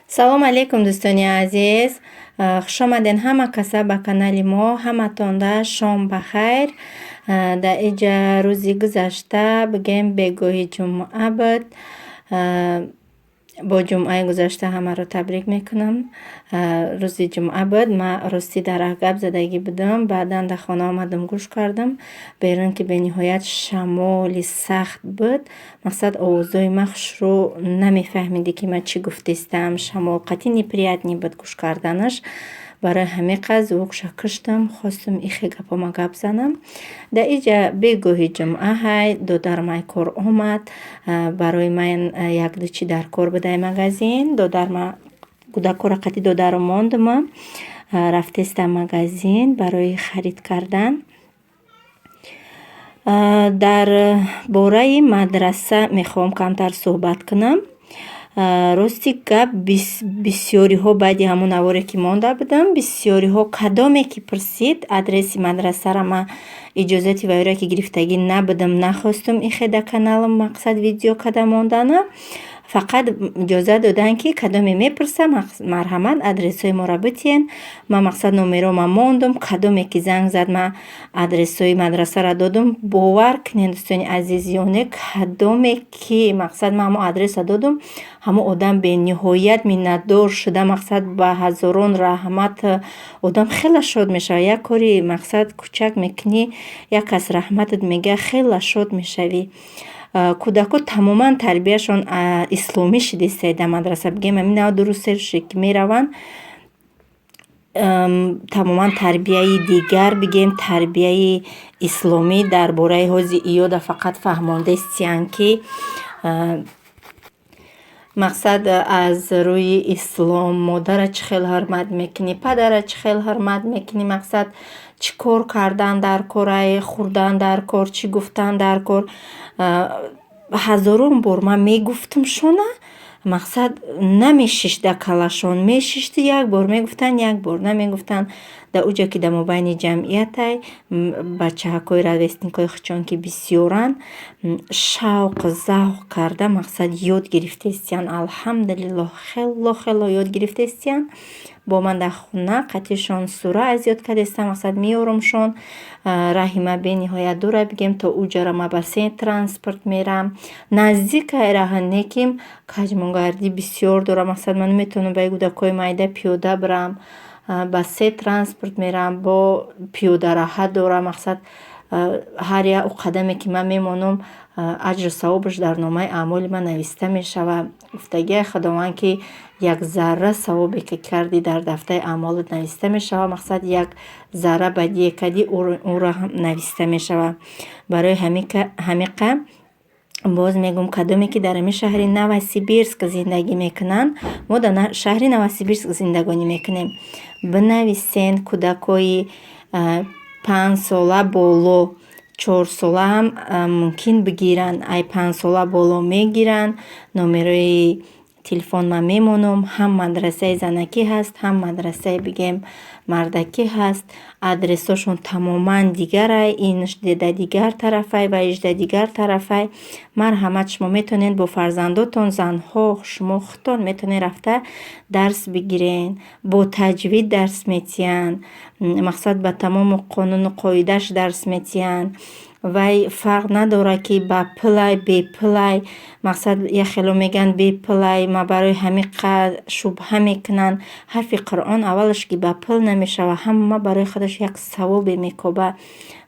салом алейкум дӯстони азиз. Хуш омаден ҳама каса ба канали мо. Ҳаматонда шом бахайр. Дар иҷа рӯзи гузашта бигем бегоҳи ҷумъа буд. бо ҷумъаи гузашта ҳамаро табрик мекунам. рӯзи ҷумъа буд. Ман рости дарах гап задагӣ будам. баъдан дар хона омадам гӯш кардам. берун ки бениҳоят шамоли сахт буд. мақсад овозҳои ман хушрӯ намефаҳмидӣ ки ман чӣ гуфтистам. Шамол қатъи неприятни буд гӯш карданаш. барои ҳамиқа звукша куштам. хостам ихе гапома гап занам. дар иҷа бегоҳи ҷумъа ҳай додармай кор омад. барои ман як ду чӣ дар кор будай магазин. додарма кӯдакора қатъи додаро мондума. рафтестам магазин барои харид кардан. дар бораи мадраса мехоҳам камтар суҳбат кунам. рости гап бисёриҳо баъди ҳамун аворе ки монда будам, бисёриҳо кадоме ки пурсид адреси мадрасара ман иҷозати вайро ки гирифтагӣ набудам, нахостум ихе дар каналам мақсад видео када мондана. фақат иҷоза додан ки кадоме мепурса марҳамат адресҳои моро битиен. ман мақсад номерома мондум. кадоме ки занг зад ман адресҳои мадрасара додум. бовар кунед дӯстони азизёне, кадоме ки мақсад ман ҳамон адреса додум, ҳамон одам бениҳоят миннатдор шуда, мақсад ба ҳазорон раҳмат. одам хеле шод мешавад. як кори мақсад кӯчак мекунӣ, як кас раҳматат мегӯяд, хеле шод мешавӣ. кӯдако тамоман тарбияшон исломӣ шидистаед дар мадраса. бигем амин дурусте ки мераванд. тамоман тарбияи дигар бигем тарбияи исломӣ дар бораи ҳози иёда фақат фаҳмондастиянд ки мақсад аз рӯи ислом модара чӣ хел ҳурмат мекунӣ, падара чӣ хел ҳурмат мекунӣ, мақсад чӣ кор кардан дар кор, хӯрдан дар кор, чӣ гуфтан дар кор. ҳазорон бор ман мегуфтам шона, мақсад намешишта калашон. мешишти як бор мегуфтан, як бор намегуфтан. дар уҷа ки дар мобайни ҷамъиятай бачаҳакои равестникои хучон ки бисёранд, шавқ завқ карда мақсад ёд гирифтестиянд. алҳамдулиллоҳ хело ёд гирифтестиянд. бо ман дар хона қатъишон сура азёд кардестам. мақсад меорумшон. раҳи ман бениҳоят дура бигем то уҷара ман ба се транспорт мерам. наздикай раҳанеким каҷмонгардӣ бисёр дорам. мақсад ман наметавонам ба кӯдакои майда пиёда бирам. ба се транспорт мерам, бо пиёдараҳа дорам. мақсад ҳар як қадаме ки ман мемонам аҷру савобаш дар номаи аъмоли ман нависта мешавад. гуфтагиай худованд ки як зарра савобе ки кардӣ дар дафтари аъмолат нависта мешавад. мақсад як зарра бадие кардӣ онро ҳам нависта мешавад. барои ҳамиқа боз мегӯям кадоме ки дар ҳамин шаҳри Новосибирск зиндагӣ мекунанд, мо дар шаҳри Новосибирск зиндагонӣ мекунем. бинависен кӯдакои 5 сола боло, 4 сола ҳам мумкин бигиранд. ай 5 сола боло мегиранд. номерои телефон ман мемонам. ҳам мадрасаи занакӣ ҳаст, ҳам мадрасаи бигем мардакӣ ҳаст. адресошон тамоман дигарай. ин да дигар тарафай ва ижда дигар тарафай. марҳамат, шумо метавонед бо фарзандотон, занҳо, шумо худтон метавонед рафта дарс бигирен. бо таҷвид дарс метиҳанд. мақсад ба тамому қонуну қоидааш дарс метиҳанд. вай фарқ надорад ки ба пулай бепулай. мақсад яхело мегӯянд бепулай. ма барои ҳамиқа шубҳа мекунанд. ҳарфи қуръон аввалаш ки ба пул намешавад, ҳама барои худаш як савобе мекоба.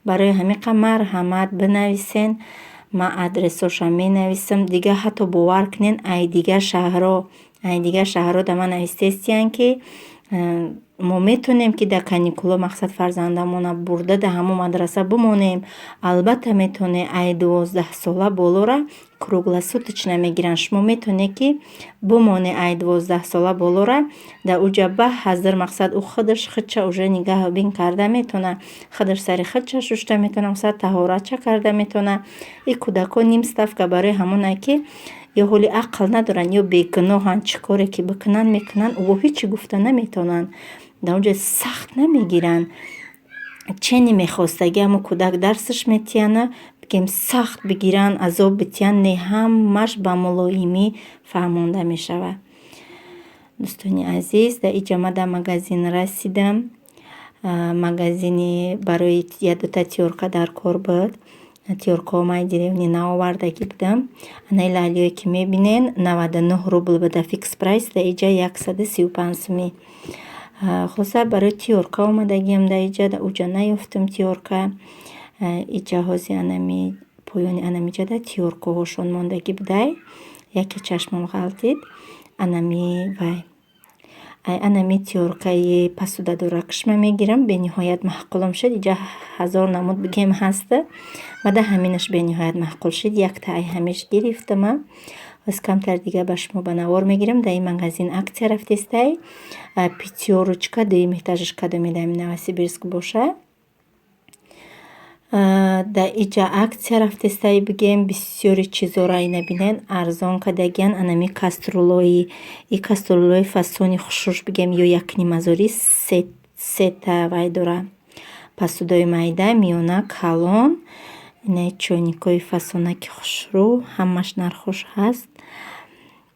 барои ҳамиқа марҳамат бинависен. ман адресоша менависам. дигар ҳатто бовар кунед ай дигар шаҳрҳо дар ман навистестиянд ки мо метавонем ки дар каникула мақсад фарзандамона бурда дар ҳамон мадраса бимонем. албатта метавонем ай 12 сола болора круглосуточно мегиранд. шумо метавонед ки бимонед ай 12 сола болора дар уҷа ба ҳазир. мақсад ӯ худаш худша уже нигаҳбин карда метавонад. худаш сари худша шушта метавонад. мақсад таҳоратша карда метавонад. ин кӯдакон ним ставка барои ҳамоне ки ё ҳоли ақл надоранд, ё бегуноҳанд. чӣ коре ки бикунанд мекунанд. ӯ ҳичи гуфта наметавонанд. дар онҷа сахт намегиранд. чени мехостагӣ ҳамон кӯдак дарсаш метиҳана. бигем сахт бигиранд, азоб битиҳанд, не ҳамаш ба мулоимӣ фаҳмонда мешавад. дӯстони азиз, дар иҷа ман дар магазин расидам. Магазини барои як-дута тиёрка дар кор буд. Тиёркаҳо ман деревни наовардагӣ будам. Анаи лалиёе ки мебинен 99 рубл буда фикс прайс, дар иҷа 135 сумӣ. Хулоса барои тиёрка омадагиам дар иҷа, дар уҷа наёфтам тиёрка. Иҷаҳози анами поёни анамиҷада тиёркаҳошон мондагӣ будай. Яке чашмам ғалтид. Анами вай анами тиёркаи пасудадуракш ман мегирам. Бениҳоят маҳқулам шуд. Иҷа 1000 намуд бигем ҳаста. Баъда ҳаминаш бениҳоят маҳқул шуд. Якта ай ҳамиш гирифтама. Аз камтар дига ба шумо ба навор мегирам. Дар ин магазин аксия рафтестай. Пятёрочка, дуюм этажишка домидаем Новосибирск боша. Дар иҷа аксия рафтестай бигем бисёри чизора ина бинен арзон кардагиян. Анами каструлои каструлои фасони хушруш бигем ё 1,5 сета вай дора. Пасудаи майда, миёна, калон. Инаи чойникои фасонаки хушрӯ ҳамаш нархош ҳаст.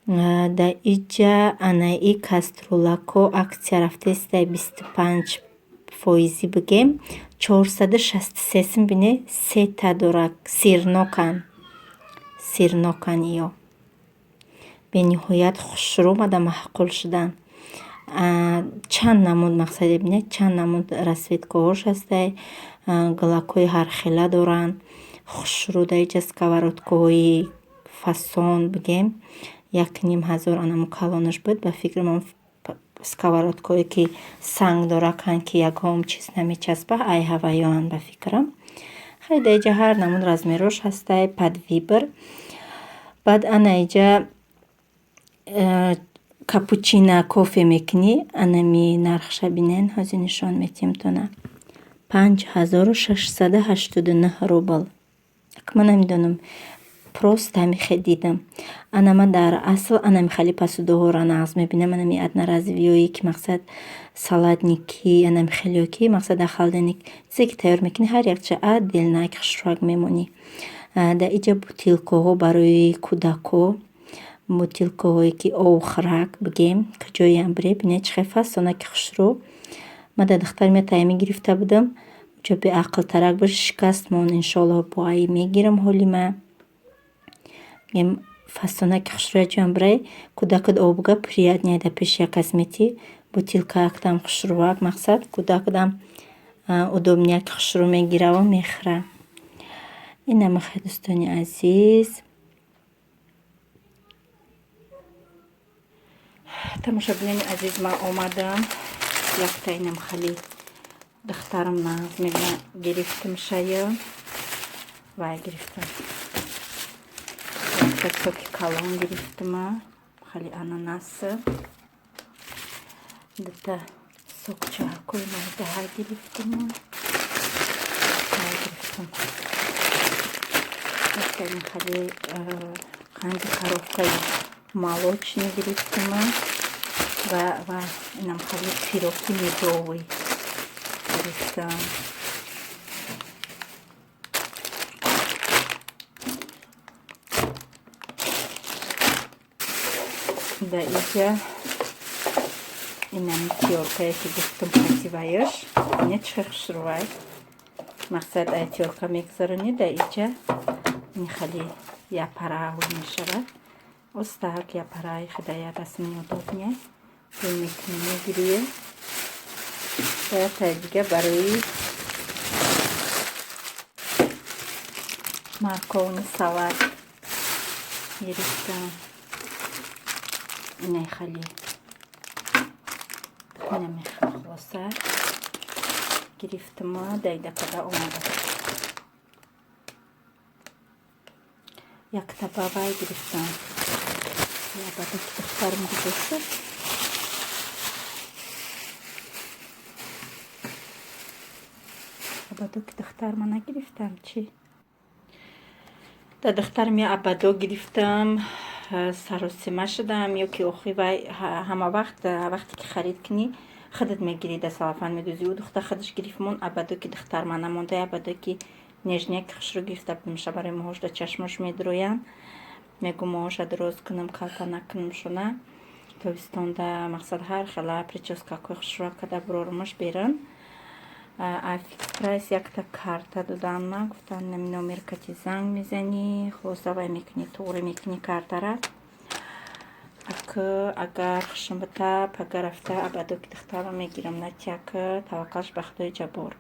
Дар иҷа анаи каструлако аксия рафтестай 25% бигем 463 сум бине сета дора. Сирнокан ё. Бениҳоят хушрӯ мада маҳқул шудан. Чанд намуд мақсаде бинед, чанд намуд расветкаҳош ҳастай. Глакои ҳархела доранд. Хушрӯ дар иҷа сковородкаҳои фасон бигем 1500 анамо калонаш буд. Ба фикри ман сковородкое ки санг дораканд ки ягом чиз намечаспад ай ҳаваёанд ба фикрам. Хеле дар иҷа ҳар намуд размерош ҳастай. Подвибр. Баъд ана иҷа капучино кофе мекунӣ. Анами нархша бинен. Ҳозир нишон метиҳам тона. 5689 рубл. Ман намедонам. Просто ҳамихе дидам. Анама дар асл анамихали пасудаҳоро нағз мебинам. Анами одноразовиёе ки мақсад салатники, анамихалиё ки мақсад дар холодильник чизе ки тайёр мекунӣ ҳар якча отдельно як хушрак мемонӣ. Дар иҷа бутилкаҳо барои кӯдакҳо, бутилкаҳое ки овхӯрак бигем куҷоям бире бинед чӣ хел фасонаки хушрӯ. Ман дар духтар метайя мегирифта будам. Ҷо беақлтарак боши шикаст мон иншоаллоҳ бо ай мегирам ҳолима. Мегем фасонаки хушрӯя ҷоям бирай. Кӯдакат обуга приятнее да пеши кас мети. Бутилка актам хушрӯвак мақсад кӯдакдам удобнияки хушрӯ мегирава мехӯра. Ина махай дӯстони азиз. Тамошобинони азиз ман омадам. Якта инам хали духтарам нағз мебинам гирифтам шая. Вай гирифтам. Якта соки калон гирифтама. Хали ананасы. Дута сок чаркои майдаҳа гирифтама. Вай гирифтам. Якта ин хали қанди коровкаи молочный гирифтама. Ва инам хали пироги медовый гирифтам. Дар иҷа инам тиёркае ки гуфтам красиваёш. Ина чӣ хел хушрӯвай. Мақсад ай тиёрка мегузаронӣ дар иҷа ин хали япарауй мешавад. Остак япарай хидая расм неудобне. Той мекунӣ мегирӣ. Тай дига барои макони салат гирифтам. Инай хали намеха хулоса гирифтама. Дар дакада омада. Якта бавай гирифтам. Ябада ки духтарам гузоштад. Абадо ки духтар ман нагирифтам чӣ? Дар духтарам я абадо гирифтам. Саросима шудам ё ки охи вай ҳама вақте ки харид кунӣ худат мегирӣ дар салофан медӯзӣ. Ӯ духтар худаш гирифт мон абадо ки духтар ман намонда. Абадо ки нежняки хушрӯ гирифта будам. Ша барои моҳош дар чашмош медуроям. Мегӯ моҳоша дуроз кунам, калта накунам шуна. тобистонда мақсад ҳар хела прическакҳои хушрӯ када бурормаш берин. Фикс прайс якта карта додан ма, гуфтан нами номер кати занг мезани, хулоса вай мекунӣ, туғри мекунӣ картара. Агар хушам бита пага рафта абадо ки духтара мегирам натяк таваккалш ба худои ҷаббор.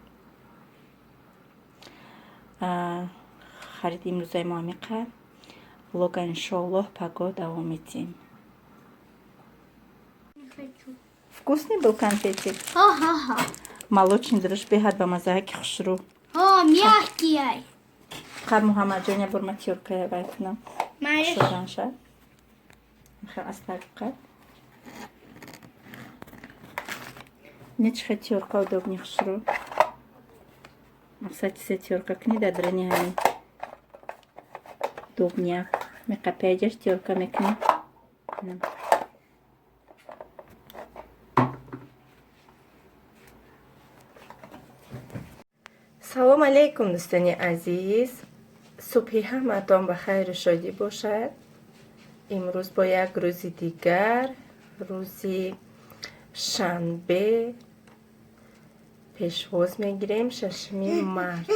Хариди имрӯзаи мо ҳамиқа. Влога иншоаллоҳ паго давом медиҳем. Вкусный был конфетик? Ха-ха-ха. Молочный дрожь бегает ба мазаки хушрӯ. Мягкий ай. Қар Муҳаммаҷоня бурма тёркая вай кунам. Шоданша. Михал астак қад. Не чихе тёрка удобни хушрӯ. Мақсад се тёрка кни да драни ҳами. Удобняк. Меқапяҷаш тёрка мекни. салом алейкум дӯстони азиз. субҳи ҳаматон ба хайру шодӣ бошад. имрӯз бо як рӯзи дигар, рӯзи шанбе пешвоз мегирем 6 март.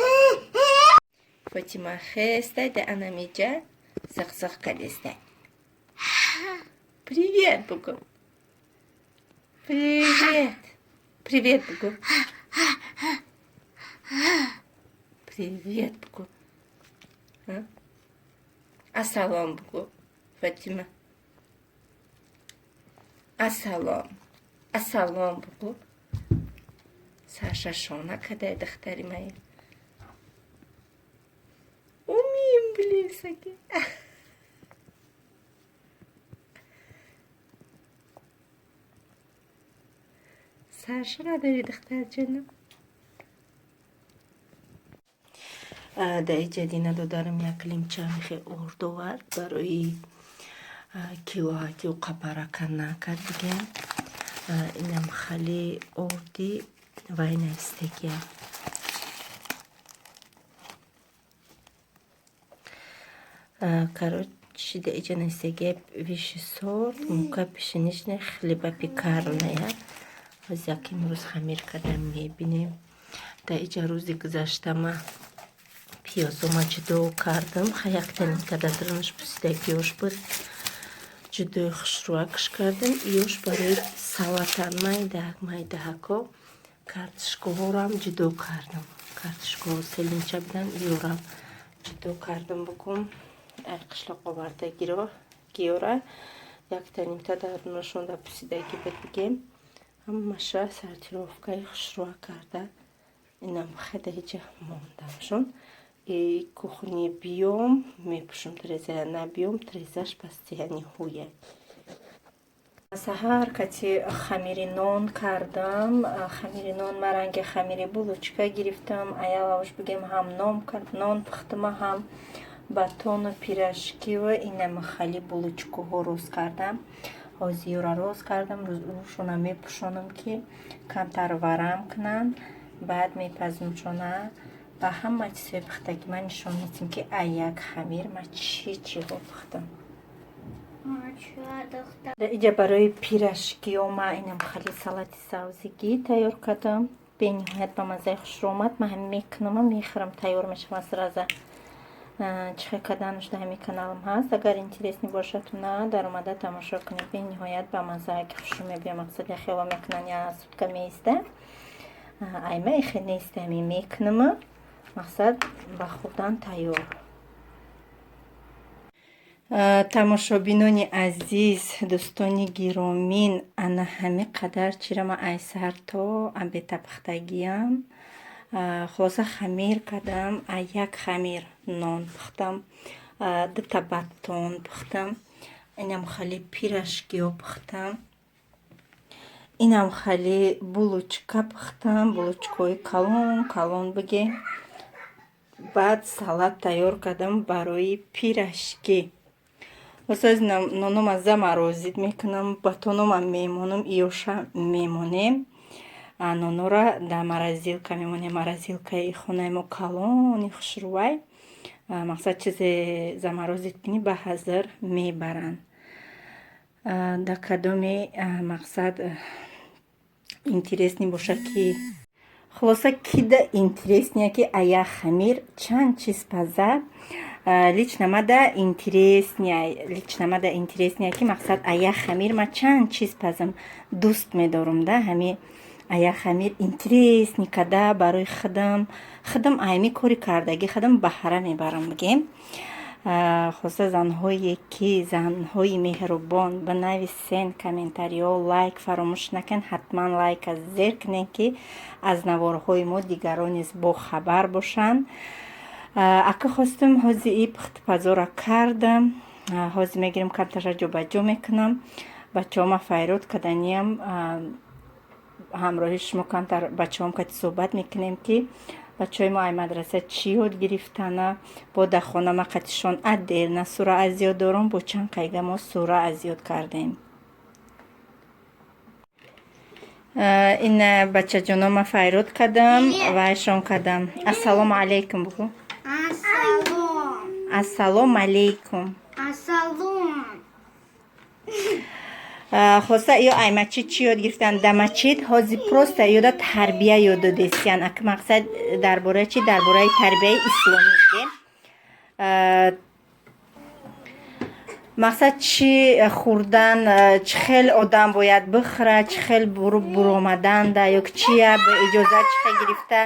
Фотима хестай да анамиҷа зақ-зақ кадестай. Привет бугу. Привет. Привет бугу. Привет бугу. Ассалом бугу. Фатима. Ассалом. Ассалом бугу. Саша шона кадай духтари мая. Умеем блесаки. Саша надари духтар ҷанам. Да иҷадина додарам як лимча мехе ордовард барои килоати уқабарака накард дигем. Инам хали орди вай настагия. Короче, да иҷа настагия виши сор, мука пишинишне хлеба пекарная. Аз як имрӯз хамир кардам мебинем. Да иҷа рӯзи гузаштама пиёзома ҷудо кардам. Яктанин када дранаш пусидаги ёш буд. Ҷудои хушрӯакш кардам. Ёш барои салата майдаҳако картишкаҳорам ҷудо кардам. Картишкаҳо селимча будан, ёрам ҷудо кардам букум. Қишлоқ овардагиро гиёра яктанимта дарунашонда пусидаги буд бигем. Ҳамаша сортировкаи хушрӯа карда инам хада иҷа мондамшон. Кухни биём мепӯшам трезая набиём трезаш пастияни ҳуя. Саҳар кати хамири нон кардам. Хамири нон ма ранги хамири булочка гирифтам. Аялаваш бигем ҳам нон пухтама, ҳам батону пирашкиро инам хали булочкаҳо роз кардам. ҳозиёра роз кардам. Рӯшона мепӯшонам ки камтар варам кунанд. Баъд мепазмучона ба ҳама чизе пухтаги ман нишон медиҳам ки як хамир ма чиҳо пухтам. Иҷа барои пирашкиё ма инам хали салати савзигӣ тайёр кардам. Бениҳоят ба маззаи хушрӯ омад. Ман ҳам мекунам, мехӯрам, тайёр мешавад сразу. чихе каданаш да ҳамин каналам ҳаст. Агар интересни бошад на дар омада тамошо кунед. Бениҳоят ба маззаи хушрӯ мебиём. Мақсад яхела мекунан я сутка меиста. Айма ихе неиста ҳамин мекунам. Мақсад ба хӯрдан тайёр. Тамошобинони азиз, дӯстони гиромин, ана ҳами қадар чирама ай сар то абета пухтагиям. Хулоса хамир кардам. Як хамир нон пухтам, дута батон пухтам. Инам хали пирашкиё пухтам. Инам хали булочка пухтам. Булочкаҳои калон бигем. Баъд салат тайёр кардам барои пирашки. Осоз нонома зама розид мекунам, батонома мемонам, иёша мемонем. Нонора да маразилка мемонем. Маразилкаи хонаи мо калони хушрӯвай. Мақсад чизе замарозид кунӣ ба ҳазир мебаранд. در کدام مقصد اینترسنی باشه که خلاصه کده اینترسنیه که ایا خمیر چند چیز پزه лично мада интересния ки мақсад ая хамир ма чанд чиз пазам дӯст медорам да ҳами ая хамир интересни када барои худам айми кори кардагӣ худам баҳра мебарам бигем хулоса занҳое ки занҳои меҳрубон бинависен комментариҳо лайк фаромӯш накун ҳатман лайка зер кунен ки аз наворҳои мо дигарон низ бохабар бошанд ака хостам ҳози и пухтупазора кардам ҳози мегирам карташа ҷобаҷо мекунам бачаҳома файрод каданиям ҳамроҳи шумо камтар бачаҳом кати суҳбат мекунем ки бачаҳои мо ай мадраса чӣ ёд гирифтана бо дар хона ма қатишон аддерна сура аз ёд дорам бо чанд қайга мо сура аз ёд кардем ин бачаҷонома файрод кардам ва айшон кардам ассалому алайкум бугӯ ассалому алайкум хоста ё аймачид чӣ ёд гирифтан дамачид ҳози просто ёда тарбия ёд додестиян ак мақсад дар бораи чи дар бораи тарбияи исломӣ гем мақсад чӣ хӯрдан чӣ хел одам бояд бихӯра чӣ хел буромаданда ё чия ба иҷозат чӣ хел гирифта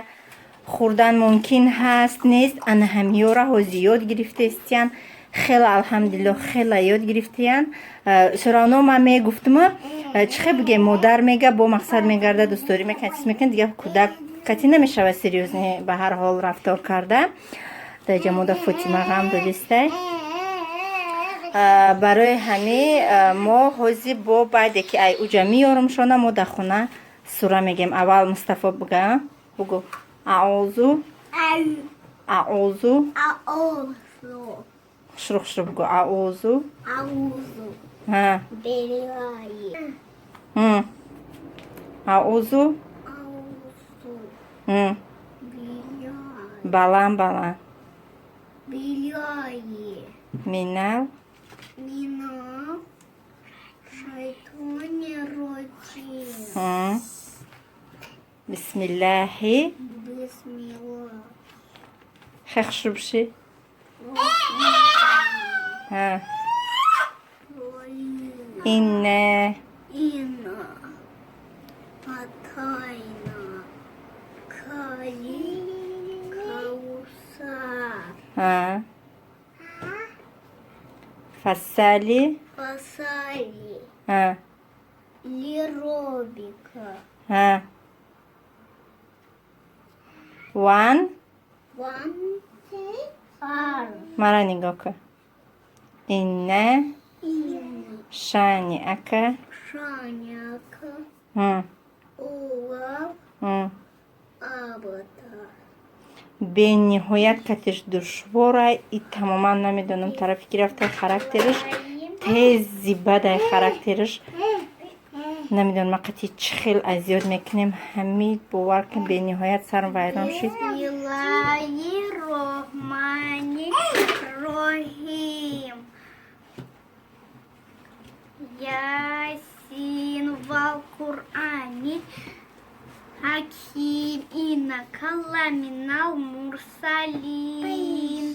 хӯрдан мумкин ҳаст нест ана ҳамиёра ҳози ёд гирифтестиян хела алҳамдулиллоҳ хела ёд гирифтиян суравнома мегуфтума чӣ хел бигем модар мега бо мақсад мегарда дӯстдорӣ мекунад чиз мекунад дигар кӯдак кати намешавад серьёзне ба ҳар ҳол рафтор карда даҷа мода фотима ғам додистай барои ҳамин мо ҳозир бо баъде ки ай уҷа миёрам шона мо дар хона сура мегем аввал мустафо буга бугу аъузу шурух шурух бугу аъузу аъузу баланд баланд минал бисмиллахи хехшубши инна фасали лиробика ван мара нигоҳ кун инна шаниака бениҳоят катиш душвора и тамоман намедонам тарафи ки рафта характериш тези бадай характериш намедонам қати чӣ хел азёд мекунем ҳамид бовар кун бениҳоят сарм вайрон шид бисмиллаҳир-роҳманир-роҳим ясин вал қуръани ҳаким иннака ламинал мурсалин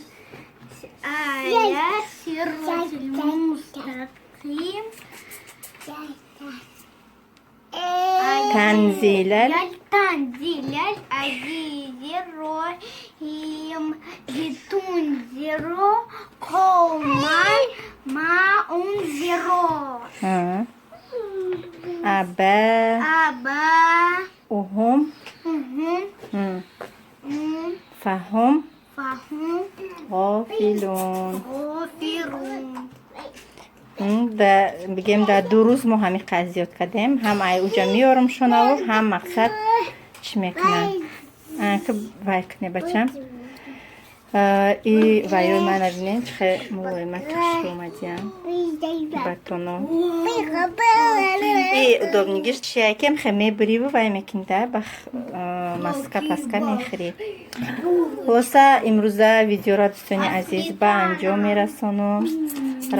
ая сиротил мустақим танзилал азизир роҳим литунзиро қавман ма унзиро аба уҳум фаҳум ғофилун бигем дар ду рӯз мо ҳами қазиёт кардем ҳам ай уҷа миёрам шонаву ҳам мақсад чӣ мекунам ки вай куне бачам И вайрои мана бинед чӣ мулоимак кашид омадиам батоно и удобнигиш чия кем хе мебриву вай мекинда ба маска паска мехирӣ. Хулоса имрӯза видеоро дӯстони азиз ба анҷом мерасонам.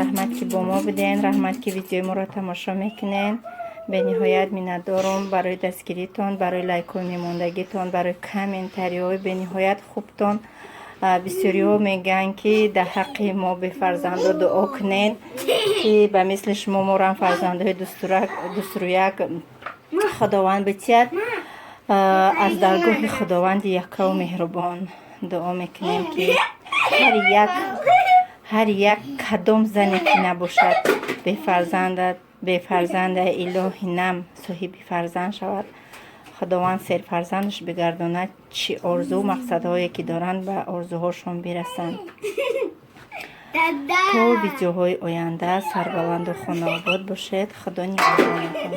раҳмат ки бо мо буден, раҳмат ки видеои моро тамошо мекунен. бениҳоят миннатдорам барои дастгиритон, барои лайкҳои мемондагитон, барои комментариҳои бениҳоят хубтон. бисёриҳо мегӯянд ки дар ҳаққи мо бефарзандо дуо кунен ки ба мисли шумо моро фарзандои дуструяк худованд битиҳад. аз даргоҳи худованди якаву меҳрубон дуо мекунем ки ҳар як кадом зане ки набошад бефарзанда илоҳи нам соҳиби фарзанд шавад. худованд серфарзандаш бигардонад. чӣ орзу мақсадҳое ки доранд ба орзуҳошон бирасанд. то видеоҳои оянда сарбаланду хонаобод бошед. худо нигаҳбонатон.